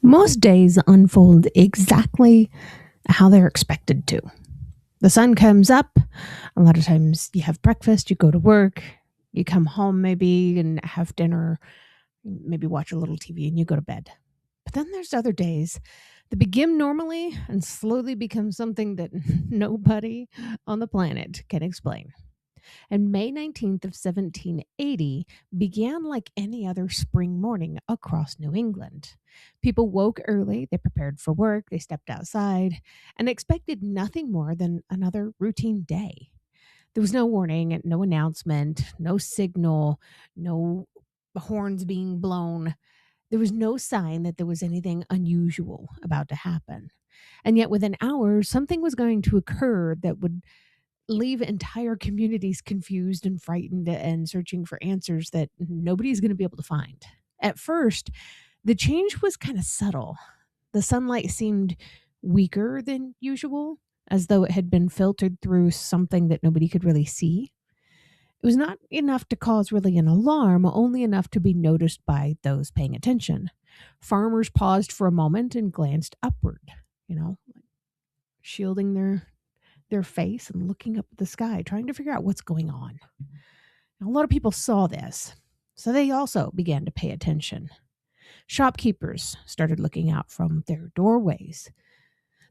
Most days unfold exactly how they're expected to. The sun comes up. A lot of times you have breakfast, you go to work, you come home maybe and have dinner, maybe watch a little TV and you go to bed. But then there's other days that begin normally and slowly become something that nobody on the planet can explain. And May 19th of 1780 began like any other spring morning across New England. People woke early, they prepared for work, they stepped outside, and expected nothing more than another routine day. There was no warning, no announcement, no signal, no horns being blown. There was no sign that there was anything unusual about to happen. And yet, within hours, something was going to occur that would leave entire communities confused and frightened and searching for answers that nobody's going to be able to find. At first, the change was kind of subtle. The sunlight seemed weaker than usual, as though it had been filtered through something that nobody could really see. It was not enough to cause really an alarm, only enough to be noticed by those paying attention. Farmers paused for a moment and glanced upward, you know, shielding their face and looking up at the sky, trying to figure out what's going on. Now, a lot of people saw this, so they also began to pay attention. Shopkeepers started looking out from their doorways.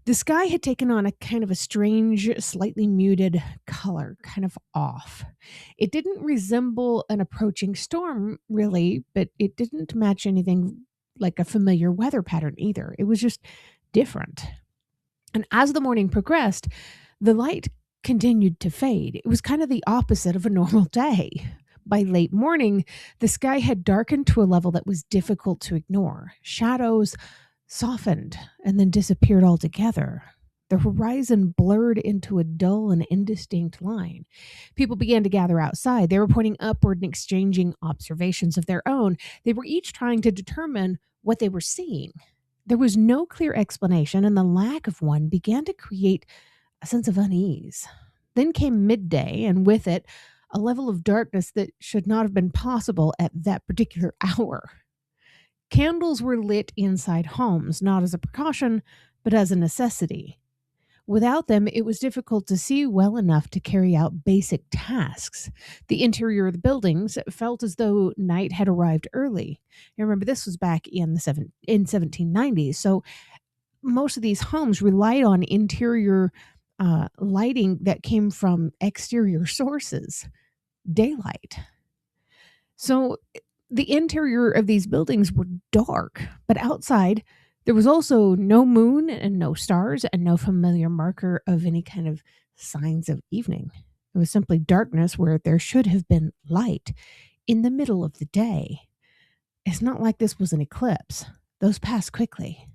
The sky had taken on a kind of a strange, slightly muted color, kind of off. It didn't resemble an approaching storm, really, but it didn't match anything like a familiar weather pattern either. It was just different. And as the morning progressed, the light continued to fade. It was kind of the opposite of a normal day. By late morning, the sky had darkened to a level that was difficult to ignore. Shadows softened and then disappeared altogether. The horizon blurred into a dull and indistinct line. People began to gather outside. They were pointing upward and exchanging observations of their own. They were each trying to determine what they were seeing. There was no clear explanation, and the lack of one began to create a sense of unease. Then came midday, and with it, a level of darkness that should not have been possible at that particular hour. Candles were lit inside homes, not as a precaution, but as a necessity. Without them, it was difficult to see well enough to carry out basic tasks. The interior of the buildings felt as though night had arrived early. You remember, this was back in the 1790s, so most of these homes relied on interior lighting that came from exterior sources, daylight. So the interior of these buildings were dark, but outside there was also no moon and no stars and no familiar marker of any kind of signs of evening. It was simply darkness where there should have been light in the middle of the day. It's not like this was an eclipse. Those passed quickly.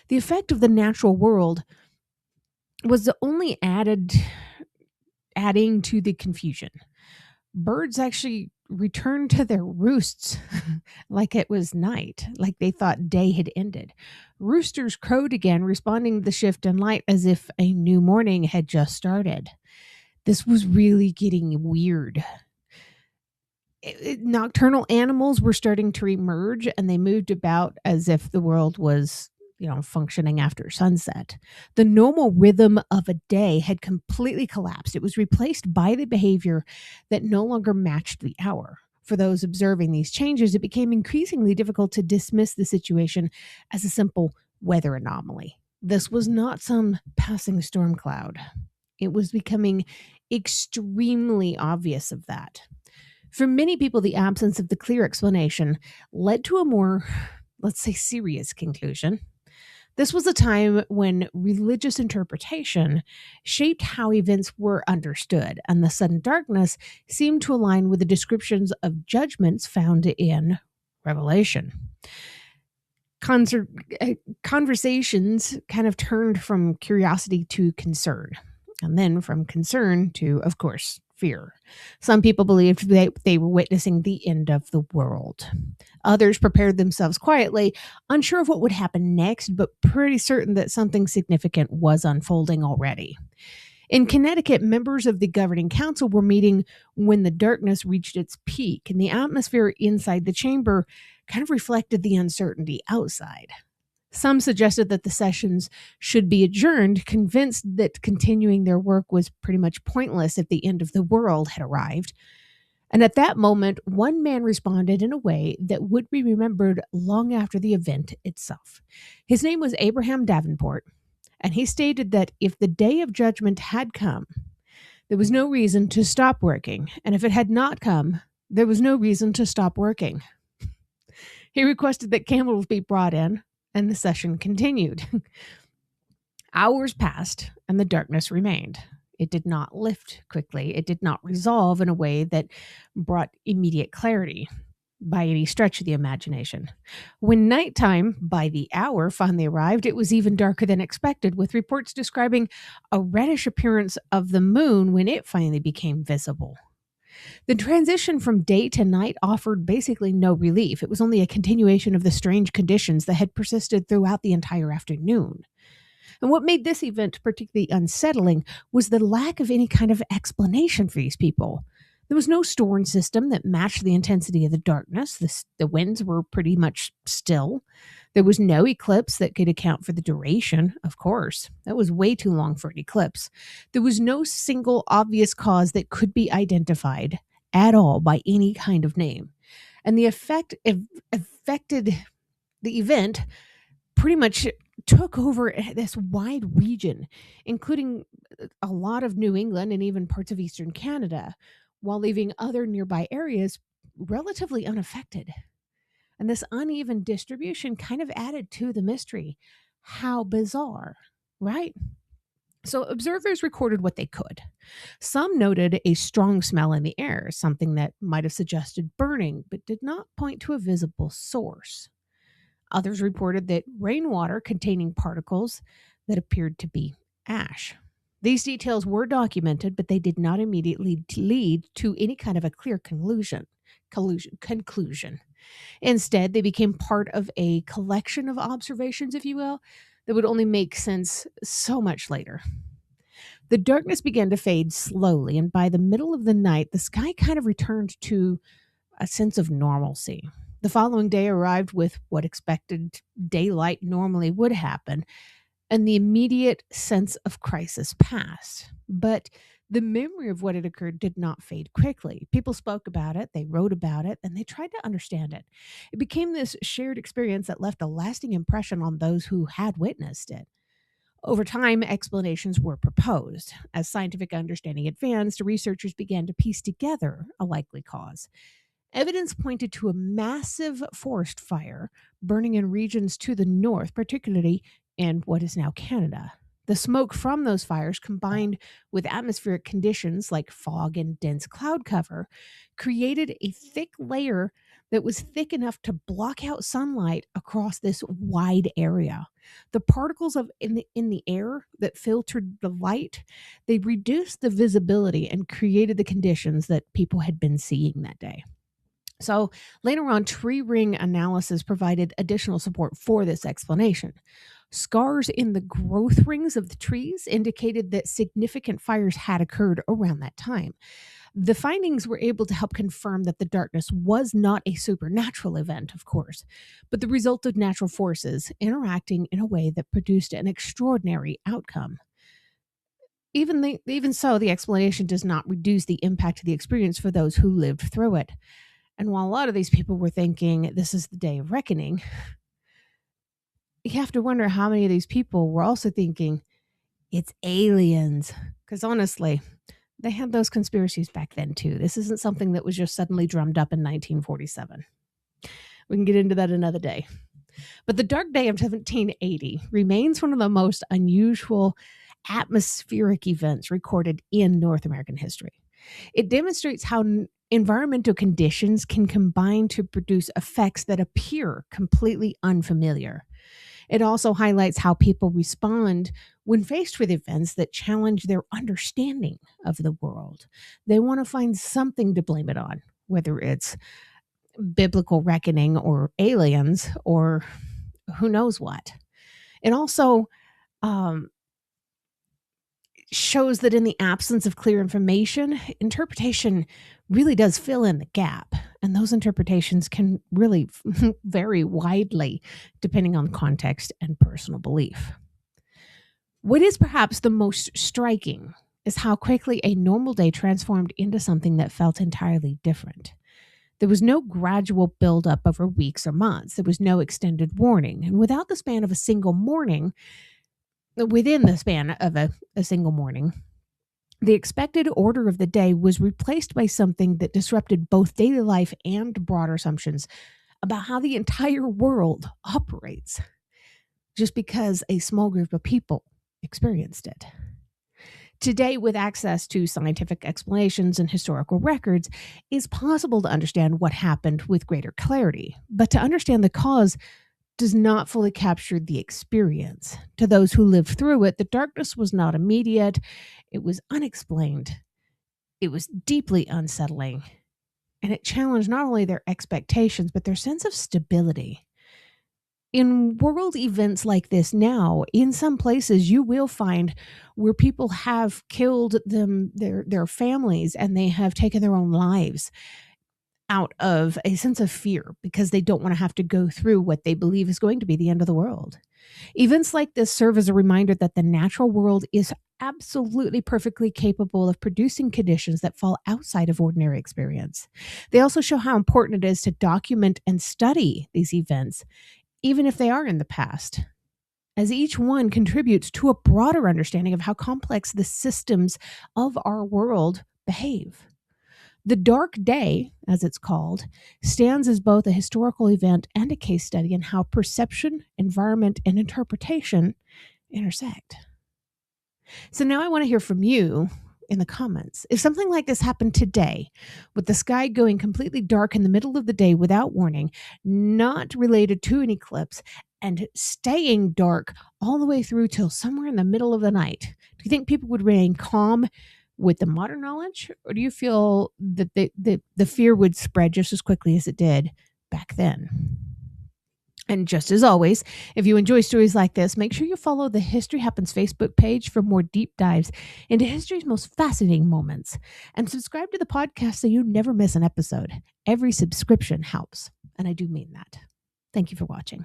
The effect of the natural world was only adding to the confusion. Birds actually returned to their roosts like it was night, like they thought day had ended. Roosters crowed again, responding to the shift in light as if a new morning had just started. This was really getting weird. Nocturnal animals were starting to emerge, and they moved about as if the world was functioning after sunset. The normal rhythm of a day had completely collapsed. It was replaced by the behavior that no longer matched the hour. For those observing these changes, it became increasingly difficult to dismiss the situation as a simple weather anomaly. This was not some passing storm cloud. It was becoming extremely obvious of that. For many people, the absence of the clear explanation led to a more, let's say, serious conclusion. This was a time when religious interpretation shaped how events were understood, and the sudden darkness seemed to align with the descriptions of judgments found in Revelation. Conversations kind of turned from curiosity to concern, and then from concern to, of course, fear. Some people believed they were witnessing the end of the world. Others prepared themselves quietly, unsure of what would happen next, but pretty certain that something significant was unfolding already. In Connecticut, members of the governing council were meeting when the darkness reached its peak, and the atmosphere inside the chamber kind of reflected the uncertainty outside. Some suggested that the sessions should be adjourned, convinced that continuing their work was pretty much pointless if the end of the world had arrived. And at that moment, one man responded in a way that would be remembered long after the event itself. His name was Abraham Davenport, and he stated that if the day of judgment had come, there was no reason to stop working, and if it had not come, there was no reason to stop working. He requested that candles be brought in, and the session continued. Hours passed, and the darkness remained. It did not lift quickly. It did not resolve in a way that brought immediate clarity by any stretch of the imagination. When nighttime, by the hour, finally arrived, it was even darker than expected, with reports describing a reddish appearance of the moon when it finally became visible. The transition from day to night offered basically no relief. It was only a continuation of the strange conditions that had persisted throughout the entire afternoon. And what made this event particularly unsettling was the lack of any kind of explanation for these people. There was no storm system that matched the intensity of the darkness. The winds were pretty much still. There was no eclipse that could account for the duration, of course. That was way too long for an eclipse. There was no single obvious cause that could be identified at all by any kind of name. And the affected the event pretty much took over this wide region, including a lot of New England and even parts of Eastern Canada, while leaving other nearby areas relatively unaffected. And this uneven distribution kind of added to the mystery. How bizarre, right? So observers recorded what they could. Some noted a strong smell in the air, something that might have suggested burning, but did not point to a visible source. Others reported that rainwater containing particles that appeared to be ash. These details were documented, but they did not immediately lead to any kind of a clear conclusion. Instead, they became part of a collection of observations, if you will, that would only make sense so much later. The darkness began to fade slowly, and by the middle of the night, the sky kind of returned to a sense of normalcy. The following day arrived with what expected daylight normally would happen, and the immediate sense of crisis passed. But the memory of what had occurred did not fade quickly. People spoke about it, they wrote about it, and they tried to understand it. It became this shared experience that left a lasting impression on those who had witnessed it. Over time, explanations were proposed. As scientific understanding advanced, researchers began to piece together a likely cause. Evidence pointed to a massive forest fire burning in regions to the north, particularly in what is now Canada. The smoke from those fires, combined with atmospheric conditions like fog and dense cloud cover, created a thick layer that was thick enough to block out sunlight across this wide area. The particles in the air that filtered the light, they reduced the visibility and created the conditions that people had been seeing that day. So later on, tree ring analysis provided additional support for this explanation. Scars in the growth rings of the trees indicated that significant fires had occurred around that time. The findings were able to help confirm that the darkness was not a supernatural event, of course, but the result of natural forces interacting in a way that produced an extraordinary outcome. Even so, the explanation does not reduce the impact of the experience for those who lived through it. And while a lot of these people were thinking this is the day of reckoning, you have to wonder how many of these people were also thinking it's aliens. Because honestly, they had those conspiracies back then too. This isn't something that was just suddenly drummed up in 1947. We can get into that another day. But the dark day of 1780 remains one of the most unusual atmospheric events recorded in North American history. It demonstrates how environmental conditions can combine to produce effects that appear completely unfamiliar. It also highlights how people respond when faced with events that challenge their understanding of the world. They want to find something to blame it on, whether it's biblical reckoning or aliens or who knows what. It also shows that in the absence of clear information, interpretation really does fill in the gap. And those interpretations can really vary widely depending on context and personal belief. What is perhaps the most striking is how quickly a normal day transformed into something that felt entirely different. There was no gradual buildup over weeks or months. There was no extended warning. And within the span of a single morning, the expected order of the day was replaced by something that disrupted both daily life and broader assumptions about how the entire world operates, just because a small group of people experienced it. Today, with access to scientific explanations and historical records, it's possible to understand what happened with greater clarity. But to understand the cause does not fully capture the experience. To those who lived through it, the darkness was not immediate. It was unexplained. It was deeply unsettling. And it challenged not only their expectations, but their sense of stability. In world events like this now, in some places you will find where people have killed their families, and they have taken their own lives out of a sense of fear because they don't want to have to go through what they believe is going to be the end of the world. Events like this serve as a reminder that the natural world is absolutely perfectly capable of producing conditions that fall outside of ordinary experience. They also show how important it is to document and study these events, even if they are in the past, as each one contributes to a broader understanding of how complex the systems of our world behave. The Dark Day, as it's called, stands as both a historical event and a case study in how perception, environment, and interpretation intersect. So now I want to hear from you in the comments. If something like this happened today, with the sky going completely dark in the middle of the day without warning, not related to an eclipse, and staying dark all the way through till somewhere in the middle of the night, do you think people would remain calm with the modern knowledge, or do you feel that the fear would spread just as quickly as it did back then? And just as always, if you enjoy stories like this, make sure you follow the History Happens Facebook page for more deep dives into history's most fascinating moments. And subscribe to the podcast so you never miss an episode. Every subscription helps, and I do mean that. Thank you for watching.